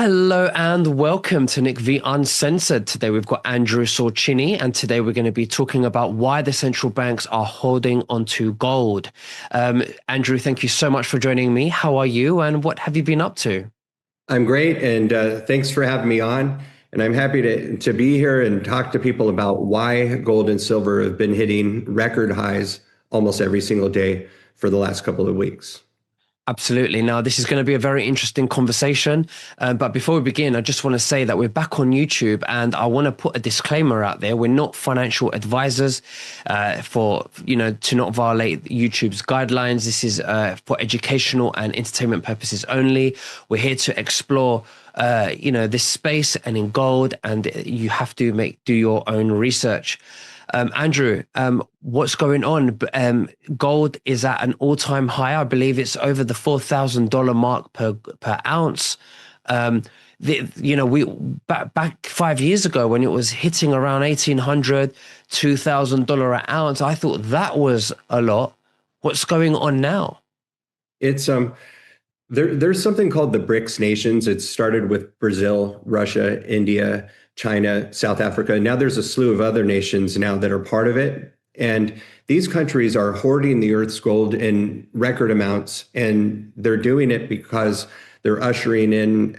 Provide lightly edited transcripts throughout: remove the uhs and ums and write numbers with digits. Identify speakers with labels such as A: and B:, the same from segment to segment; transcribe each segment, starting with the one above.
A: Hello and welcome to Nick V Uncensored. Today we've got Andrew Sochini, and today we're going to be talking about why the central banks are holding onto gold. Andrew, thank you so much for joining me. How are you, and what have you been up to?
B: I'm great, and thanks for having me on. And I'm happy to be here and talk to people about why gold and silver have been hitting record highs almost every single day for the last couple of weeks.
A: Absolutely. Now, this is going to be a very interesting conversation. But before we begin, I just want to say that we're back on YouTube, and I want to put a disclaimer out there. We're not financial advisors to not violate YouTube's guidelines. This is for educational and entertainment purposes only. We're here to explore this space and in gold, and you have to do your own research. Andrew, what's going on? Gold is at an all-time high. I believe it's over the $4,000 mark per ounce. We back 5 years ago when it was hitting around $1,800, $2,000 an ounce. I thought that was a lot. What's going on now?
B: It's there's something called the BRICS nations. It started with Brazil, Russia, India, China, South Africa. Now there's a slew of other nations now that are part of it. And these countries are hoarding the Earth's gold in record amounts. And they're doing it because they're ushering in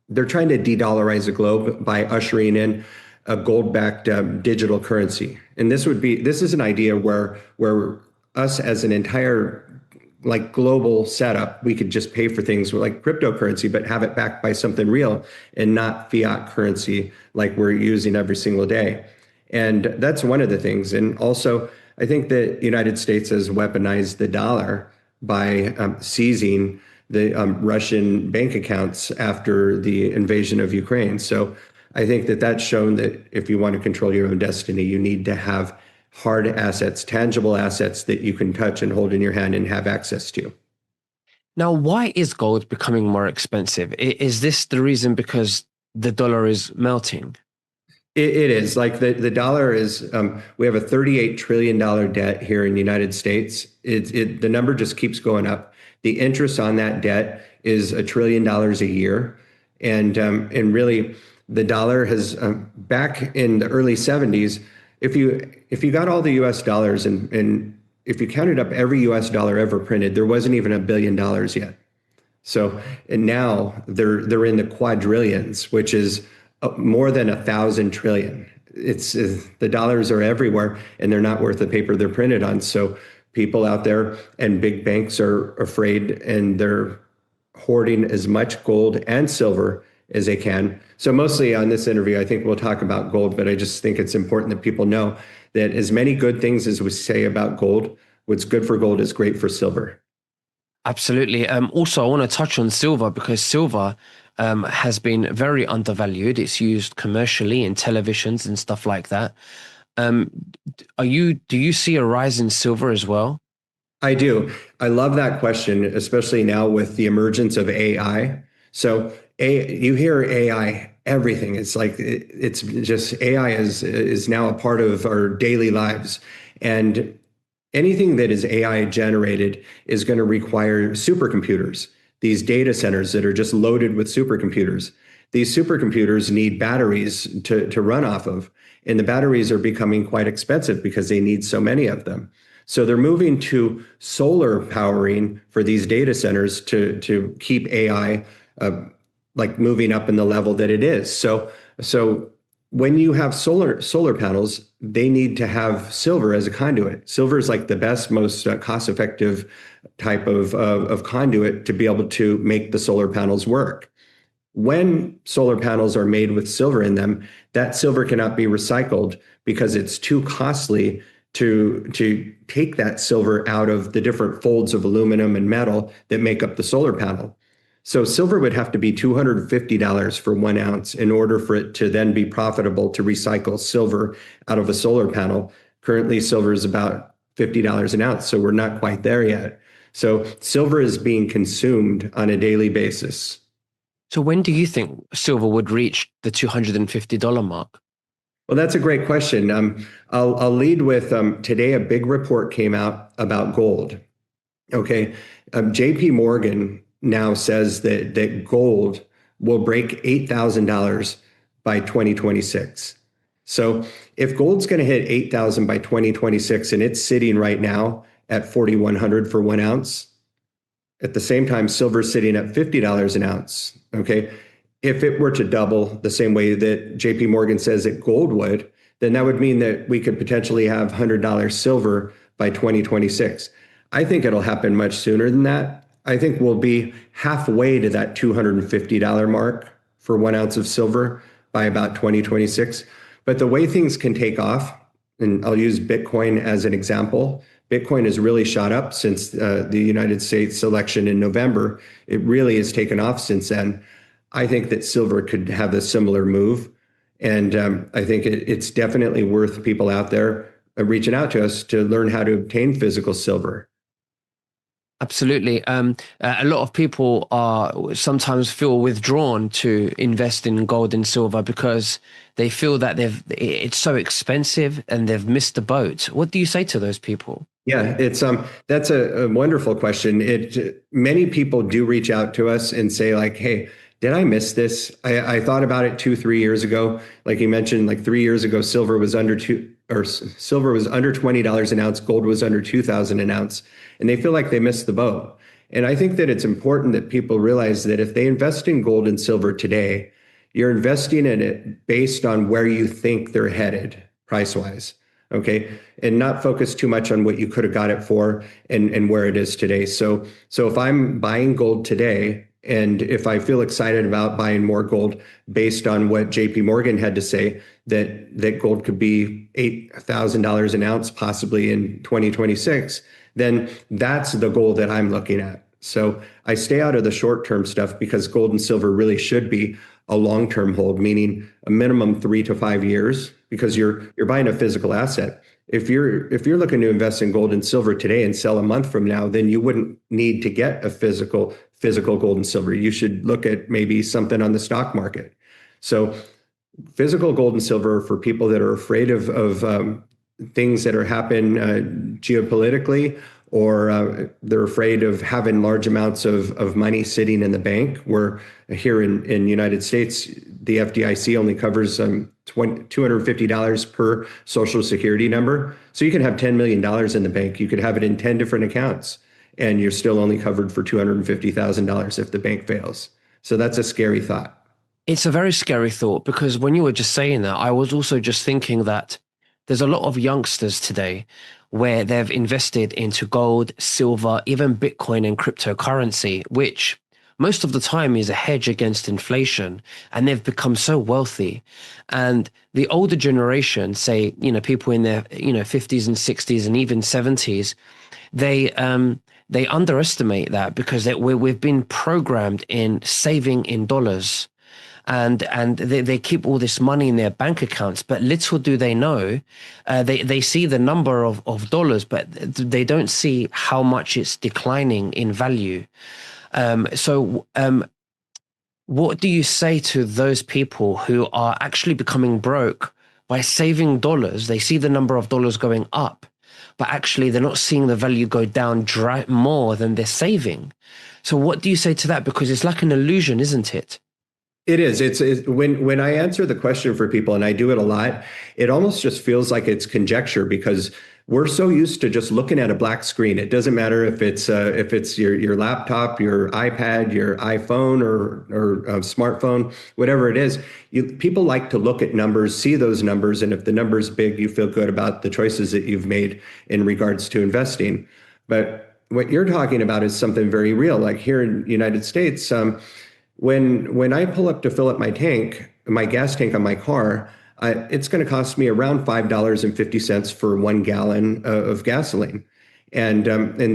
B: they're trying to de-dollarize the globe by ushering in a gold-backed digital currency. And this is an idea where us as an entire global setup, we could just pay for things like cryptocurrency, but have it backed by something real and not fiat currency like we're using every single day. And that's one of the things. And also, I think that the United States has weaponized the dollar by seizing the Russian bank accounts after the invasion of Ukraine. So I think that that's shown that if you want to control your own destiny, you need to have hard assets, tangible assets that you can touch and hold in your hand and have access to.
A: Now, why is gold becoming more expensive? Is this the reason because the dollar is melting?
B: It is like the dollar is, we have a $38 trillion debt here in the United States. The number just keeps going up. The interest on that debt is $1 trillion a year. And really the dollar has, back in the early 70s, if you got all the US dollars and if you counted up every US dollar ever printed, there wasn't even $1 billion yet. So, and now they're in the quadrillions, which is more than 1,000 trillion. The dollars are everywhere and they're not worth the paper they're printed on. So people out there and big banks are afraid, and they're hoarding as much gold and silver as they can. So mostly on this interview, I think we'll talk about gold, but I just think it's important that people know that as many good things as we say about gold, what's good for gold is great for silver.
A: Absolutely. Also, I want to touch on silver because silver has been very undervalued. It's used commercially in televisions and stuff like that. Do you see a rise in silver as well?
B: I do. I love that question, especially now with the emergence of AI. So you hear AI, everything. It's just AI is now a part of our daily lives. And anything that is AI generated is going to require supercomputers, these data centers that are just loaded with supercomputers. These supercomputers need batteries to run off of, and the batteries are becoming quite expensive because they need so many of them. So they're moving to solar powering for these data centers to keep AI moving up in the level that it is. So when you have solar panels, they need to have silver as a conduit. Silver is like the best, most cost-effective type of conduit to be able to make the solar panels work. When solar panels are made with silver in them, that silver cannot be recycled because it's too costly to take that silver out of the different folds of aluminum and metal that make up the solar panel. So silver would have to be $250 for 1 ounce in order for it to then be profitable to recycle silver out of a solar panel. Currently, silver is about $50 an ounce, so we're not quite there yet. So silver is being consumed on a daily basis.
A: So when do you think silver would reach the $250 mark?
B: Well, that's a great question. I'll lead with today a big report came out about gold. Okay, JP Morgan now says that gold will break $8,000 by 2026. So if gold's going to hit 8,000 by 2026 and it's sitting right now at 4,100 for 1 ounce, at the same time, silver's sitting at $50 an ounce. Okay. If it were to double the same way that JP Morgan says that gold would, then that would mean that we could potentially have $100 silver by 2026. I think it'll happen much sooner than that. I think we'll be halfway to that $250 mark for 1 ounce of silver by about 2026. But the way things can take off, and I'll use Bitcoin as an example. Bitcoin has really shot up since the United States election in November. It really has taken off since then. I think that silver could have a similar move. And I think it's definitely worth people out there reaching out to us to learn how to obtain physical silver.
A: Absolutely. A lot of people are sometimes feel withdrawn to invest in gold and silver because they feel that it's so expensive and they've missed the boat. What do you say to those people?
B: Yeah, it's that's a wonderful question. Many people do reach out to us and say like, "Hey, did I miss this? I thought about it 2, 3 years ago. Like you mentioned, like 3 years ago, silver was under $20 an ounce. Gold was under 2,000 an ounce, and they feel like they missed the boat. And I think that it's important that people realize that if they invest in gold and silver today, you're investing in it based on where you think they're headed price wise. Okay. And not focus too much on what you could have got it for and where it is today. So if I'm buying gold today, and if I feel excited about buying more gold based on what JP Morgan had to say, that gold could be $8,000 an ounce possibly in 2026, then that's the goal that I'm looking at. So I stay out of the short-term stuff because gold and silver really should be a long-term hold, meaning a minimum 3 to 5 years, because you're buying a physical asset. If you're looking to invest in gold and silver today and sell a month from now, then you wouldn't need to get a physical gold and silver. You should look at maybe something on the stock market. So physical gold and silver for people that are afraid of things that are happen geopolitically, or they're afraid of having large amounts of money sitting in the bank. Where here in the United States, the FDIC only covers $250 per social security number. So you can have $10 million in the bank. You could have it in 10 different accounts, and you're still only covered for $250,000 if the bank fails. So that's a scary thought.
A: It's a very scary thought, because when you were just saying that, I was also just thinking that there's a lot of youngsters today where they've invested into gold, silver, even Bitcoin and cryptocurrency, which most of the time is a hedge against inflation, and they've become so wealthy. And the older generation, say, people in their, 50s and 60s and even 70s, they underestimate that because we've been programmed in saving in dollars. And they keep all this money in their bank accounts, but little do they know, they see the number of dollars, but they don't see how much it's declining in value. So what do you say to those people who are actually becoming broke by saving dollars? They see the number of dollars going up, but actually they're not seeing the value go down more than they're saving. So what do you say to that? Because it's like an illusion, isn't it?
B: It is. It's when I answer the question for people, and I do it a lot, it almost just feels like it's conjecture, because we're so used to just looking at a black screen. It doesn't matter if it's your laptop, your iPad, your iPhone, or a smartphone, whatever it is. People like to look at numbers, see those numbers, and if the number's big, you feel good about the choices that you've made in regards to investing. But what you're talking about is something very real. Like here in the United States, when I pull up to fill up my gas tank on my car, it's going to cost me around $5.50 for 1 gallon of gasoline, and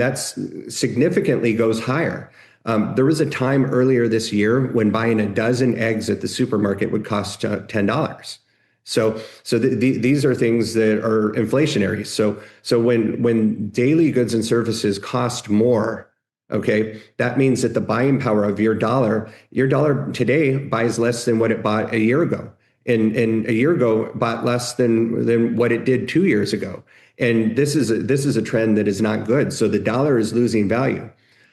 B: that's significantly goes higher. There was a time earlier this year when buying a dozen eggs at the supermarket would cost $10. So these are things that are inflationary. So when daily goods and services cost more, okay, that means that the buying power of your dollar today buys less than what it bought a year ago. And a year ago bought less than what it did 2 years ago. And this is a trend that is not good. So the dollar is losing value.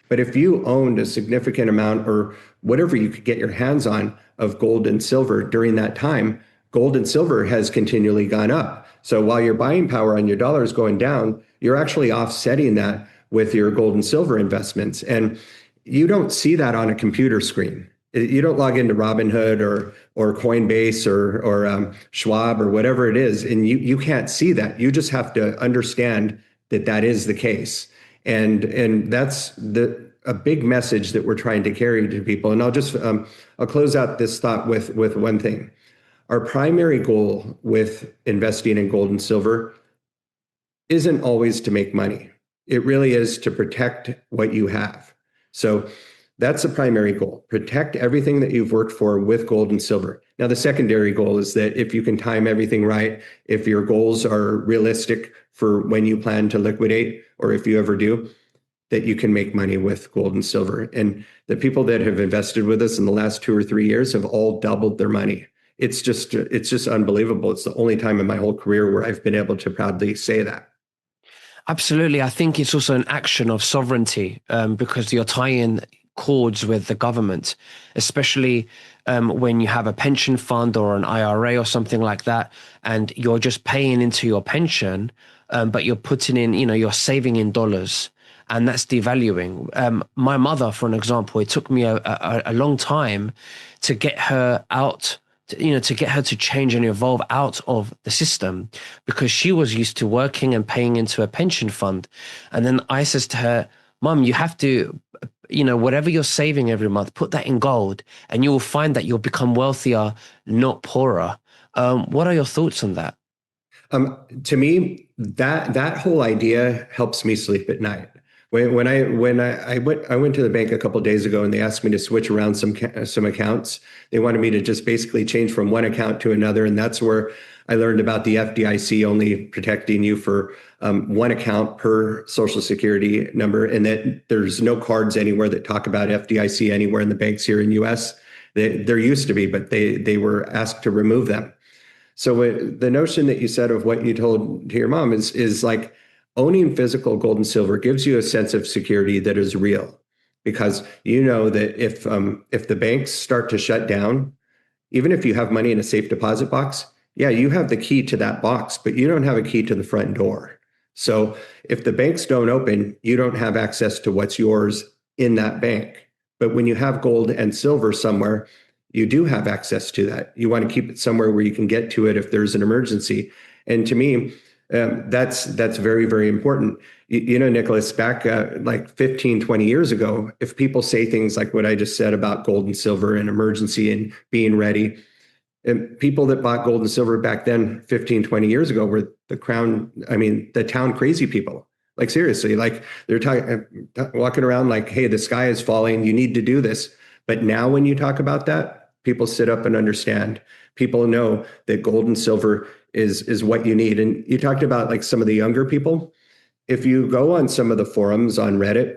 B: But if you owned a significant amount or whatever you could get your hands on of gold and silver during that time, gold and silver has continually gone up. So while your buying power on your dollar is going down, you're actually offsetting that with your gold and silver investments. And you don't see that on a computer screen. You don't log into Robinhood or Coinbase or Schwab or whatever it is, and you can't see that. You just have to understand that that is the case, and that's a big message that we're trying to carry to people. And I'll close out this thought with one thing. Our primary goal with investing in gold and silver isn't always to make money. It really is to protect what you have. So that's the primary goal. Protect everything that you've worked for with gold and silver. Now, the secondary goal is that if you can time everything right, if your goals are realistic for when you plan to liquidate, or if you ever do, that you can make money with gold and silver. And the people that have invested with us in the last 2 or 3 years have all doubled their money. It's just unbelievable. It's the only time in my whole career where I've been able to proudly say that.
A: Absolutely. I think it's also an action of sovereignty, because you're tying cords with the government, especially when you have a pension fund or an IRA or something like that, and you're just paying into your pension, but you're putting in, you're saving in dollars. And that's devaluing. My mother, for an example, it took me a long time to get her out, to get her to change and evolve out of the system, because she was used to working and paying into a pension fund. And then I says to her, Mum, you have to, whatever you're saving every month, put that in gold, and you will find that you'll become wealthier, not poorer. What are your thoughts on that?
B: To me, that whole idea helps me sleep at night. I went to the bank a couple of days ago and they asked me to switch around some accounts. They wanted me to just basically change from one account to another, and that's where I learned about the FDIC only protecting you for one account per social security number, and that there's no cards anywhere that talk about FDIC anywhere in the banks here in US. There used to be, but they were asked to remove them. So the notion that you said of what you told to your mom is like, owning physical gold and silver gives you a sense of security that is real, because you know that if the banks start to shut down, even if you have money in a safe deposit box, yeah, you have the key to that box, but you don't have a key to the front door. So if the banks don't open, you don't have access to what's yours in that bank. But when you have gold and silver somewhere, you do have access to that. You want to keep it somewhere where you can get to it if there's an emergency. And to me, that's very, very important. Nicholas, back like 15, 20 years ago, if people say things like what I just said about gold and silver and emergency and being ready, and people that bought gold and silver back then, 15, 20 years ago, were the town crazy people. Like seriously, like they're walking around like, hey, the sky is falling, you need to do this. But now when you talk about that, people sit up and understand. People know that gold and silver is what you need. And you talked about like some of the younger people. If you go on some of the forums on Reddit,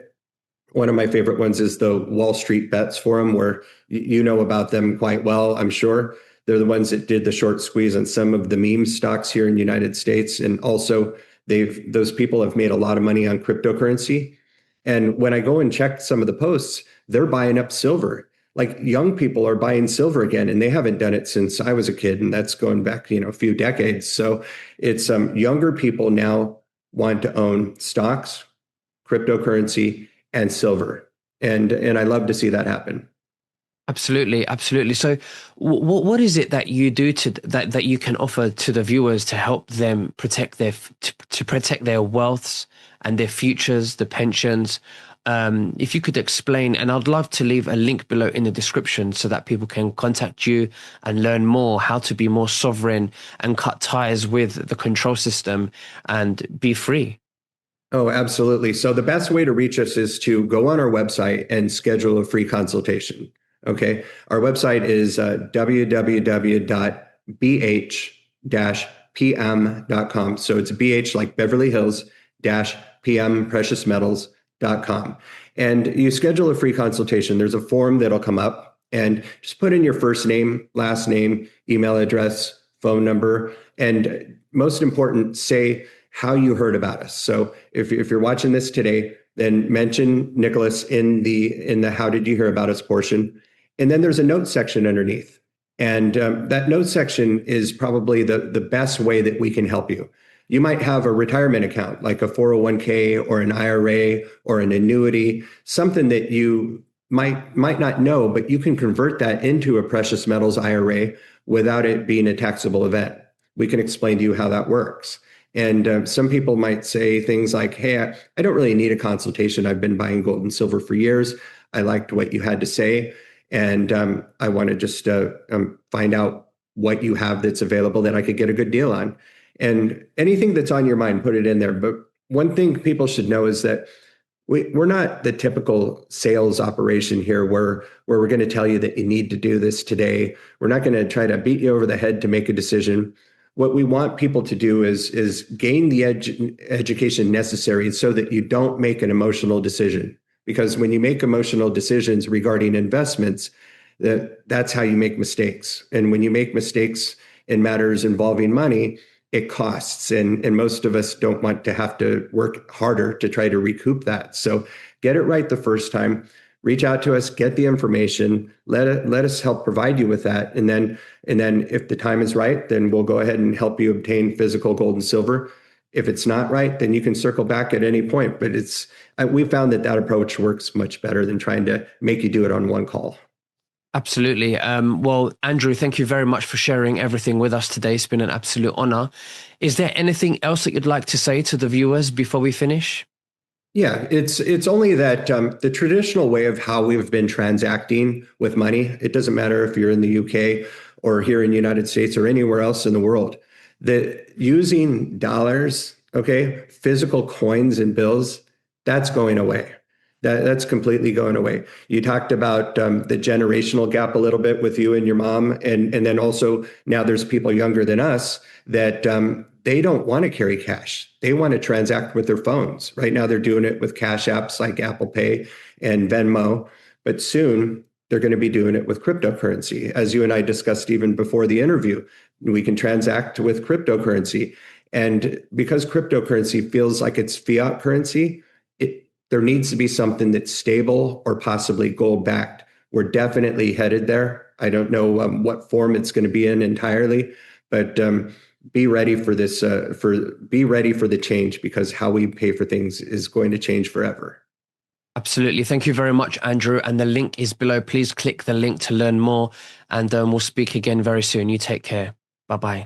B: one of my favorite ones is the Wall Street Bets forum, where you know about them quite well, I'm sure. They're the ones that did the short squeeze on some of the meme stocks here in the United States. And also those people have made a lot of money on cryptocurrency. And when I go and check some of the posts, they're buying up silver. Like young people are buying silver again, and they haven't done it since I was a kid, and that's going back, a few decades. So it's younger people now want to own stocks, cryptocurrency, and silver, and I love to see that happen.
A: Absolutely, absolutely. So, what is it that you do that you can offer to the viewers to help them protect to protect their wealths and their futures, the pensions? If you could explain, and I'd love to leave a link below in the description so that people can contact you and learn more how to be more sovereign and cut ties with the control system and be free.
B: Oh, absolutely. So the best way to reach us is to go on our website and schedule a free consultation. Okay. Our website is www.bh-pm.com. So it's BH like Beverly Hills -PM preciousmetals.com. And you schedule a free consultation. There's a form that'll come up, and just put in your first name, last name, email address, phone number, and most important, say how you heard about us. So if you're watching this today, then mention Nicholas in the how did you hear about us portion. And then there's a note section underneath. And that note section is probably the best way that we can help you. You might have a retirement account like a 401k or an IRA or an annuity, something that you might not know, but you can convert that into a precious metals IRA without it being a taxable event. We can explain to you how that works. And some people might say things like, hey, I don't really need a consultation. I've been buying gold and silver for years. I liked what you had to say. And I want to just find out what you have that's available that I could get a good deal on. And anything that's on your mind, put it in there. But one thing people should know is that we're not the typical sales operation here where we're going to tell you that you need to do this today. We're not going to try to beat you over the head to make a decision. What we want people to do is gain the education necessary so that you don't make an emotional decision. Because when you make emotional decisions regarding investments, that's how you make mistakes. And when you make mistakes in matters involving money, it costs. And most of us don't want to have to work harder to try to recoup that. So get it right the first time. Reach out to us, get the information, let us help provide you with that. And then if the time is right, then we'll go ahead and help you obtain physical gold and silver. If it's not right, then you can circle back at any point. But we found that approach works much better than trying to make you do it on one call.
A: Absolutely. Well, Andrew, thank you very much for sharing everything with us today. It's been an absolute honor. Is there anything else that you'd like to say to the viewers before we finish?
B: Yeah, it's only that the traditional way of how we've been transacting with money, it doesn't matter if you're in the UK or here in the United States or anywhere else in the world, that using dollars, okay, physical coins and bills, that's going away. That's completely going away. You talked about the generational gap a little bit with you and your mom, and then also now there's people younger than us that they don't want to carry cash. They want to transact with their phones. Right now they're doing it with cash apps like Apple Pay and Venmo, but soon they're going to be doing it with cryptocurrency. As you and I discussed even before the interview, we can transact with cryptocurrency. And because cryptocurrency feels like it's fiat currency, there needs to be something that's stable or possibly gold backed. We're definitely headed there. I don't know what form it's going to be in entirely, but be ready for this. Be ready for the change, because how we pay for things is going to change forever.
A: Absolutely. Thank you very much, Andrew. And the link is below. Please click the link to learn more, and we'll speak again very soon. You take care. Bye-bye.